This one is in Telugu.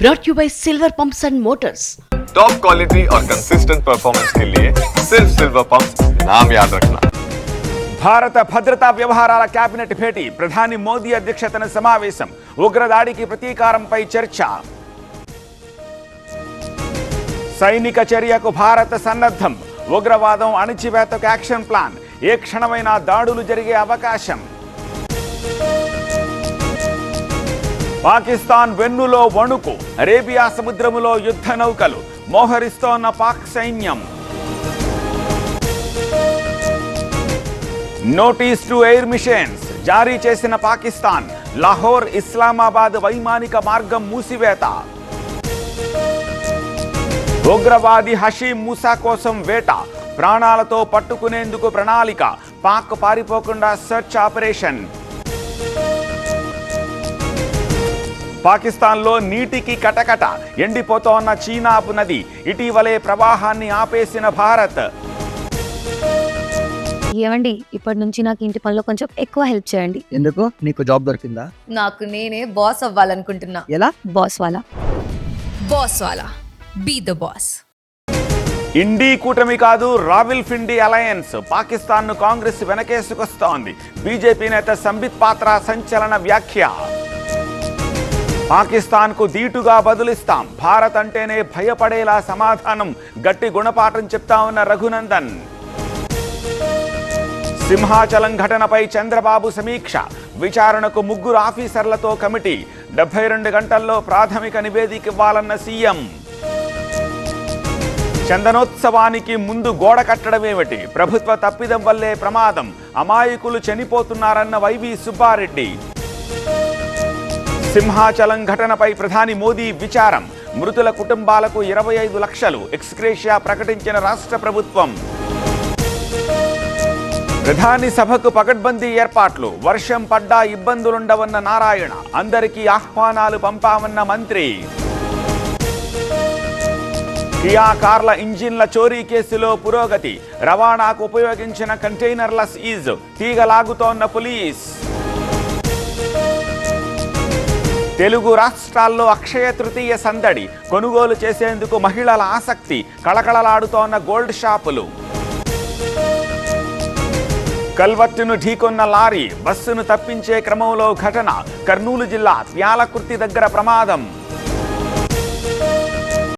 brought you by Silver Pumps and Motors. Top quality और कंसिस्टेंट परफॉर्मेंस के लिए सिर्फ सिल्वर पंप्स नाम याद रखना. భారత భద్రతా వ్యవహారాల కేబినెట్ భేటీ, ప్రధాని మోదీ అధ్యక్షతన సమావేశం, ఉగ్రదాడికి ప్రతీకారంపై చర్చ. సైనిక చర్యకు భారత సన్నద్ధం, ఉగ్రవాదం అణిచివేతకు యాక్షన్ ప్లాన్, ఏ క్షణమైనా దాడులు జరిగే అవకాశం. పాకిస్తాన్ వెన్నులో వణుకు, అరేబియా సముద్రములో యుద్ధ నౌకలు, మోహరిస్తోన్న పాక్ సైన్యం. నోటీస్ టు ఎయిర్ మిషన్స్ జారీ చేసిన పాకిస్తాన్, లాహోర్ ఇస్లామాబాద్ వైమానిక మార్గం మూసివేత. ఉగ్రవాది హషీం మూసా కోసం వేట, ప్రాణాలతో పట్టుకునేందుకు ప్రణాళిక, పాక్ పారిపోకుండా సెర్చ్ ఆపరేషన్. పాకిస్తాన్లో నీటికి కటకట, ఎండిపోతోన్న చీనాబ్ నది, ఇటీవలే ప్రవాహాన్ని ఆపేసిన భారత్. ఏమండి, ఇప్పటి నుంచి నాకు ఇంటి పనిలో కొంచెం ఎక్కువ హెల్ప్ చేయండి. ఎందుకు? నీకు జాబ్ దొరికిందా? నాకు నేనే బాస్ అవ్వాలనుకుంటున్నా. ఎలా? బాస్ వాలా బీ ద బాస్. ఇండీ కూటమి కాదు, రావిల్ఫిండీ అలయన్స్, పాకిస్తాన్ను కాంగ్రెస్ వెనకేసుకొస్తోంది. బీజేపీ నేత సంబిత్ పాత్ర సంచలన వ్యాఖ్య. పాకిస్తాన్కు ధీటుగా బదులిస్తాం, భారత్ అంటేనే భయపడేలా సమాధానం, గట్టి గుణపాఠం చెప్తా ఉన్న రఘునందన్. సింహాచలం ఘటనపై చంద్రబాబు సమీక్ష, విచారణకు 3 ఆఫీసర్లతో కమిటీ, 72 గంటల్లో ప్రాథమిక నివేదిక ఇవ్వాలన్న సీఎం. చందనోత్సవానికి ముందు గోడ కట్టడమేమిటి, ప్రభుత్వ తప్పిదం వల్లే ప్రమాదం, అమాయకులు చనిపోతున్నారన్న వైవి సుబ్బారెడ్డి. సింహాచలం ఘటనపై ప్రధాని మోదీ విచారం, మృతుల కుటుంబాలకు 25 లక్షలు ఎక్స్గ్రేషియా ప్రకటించిన రాష్ట్ర ప్రభుత్వం. ప్రధాని సభకు పకడ్బందీ ఏర్పాట్లు, వర్షం పడ్డా ఇబ్బందులుండవన్న నారాయణ, అందరికీ ఆహ్వానాలు పంపామన్న మంత్రి. కియా కార్ల ఇంజిన్ల చోరీ కేసులో పురోగతి, రవాణాకు ఉపయోగించిన కంటైనర్ల సీజ్, తీగలాగుతోన్న పోలీస్. తెలుగు రాష్ట్రాల్లో అక్షయ తృతీయ సందడి, కొనుగోలు చేసేందుకు మహిళల ఆసక్తి, కళకళలాడుతోన్న గోల్డ్ షాపులు. కల్వర్టును ఢీకొన్న లారీ, బస్సును తప్పించే క్రమంలో ఘటన, కర్నూలు జిల్లా త్యాలకుర్తి దగ్గర ప్రమాదం.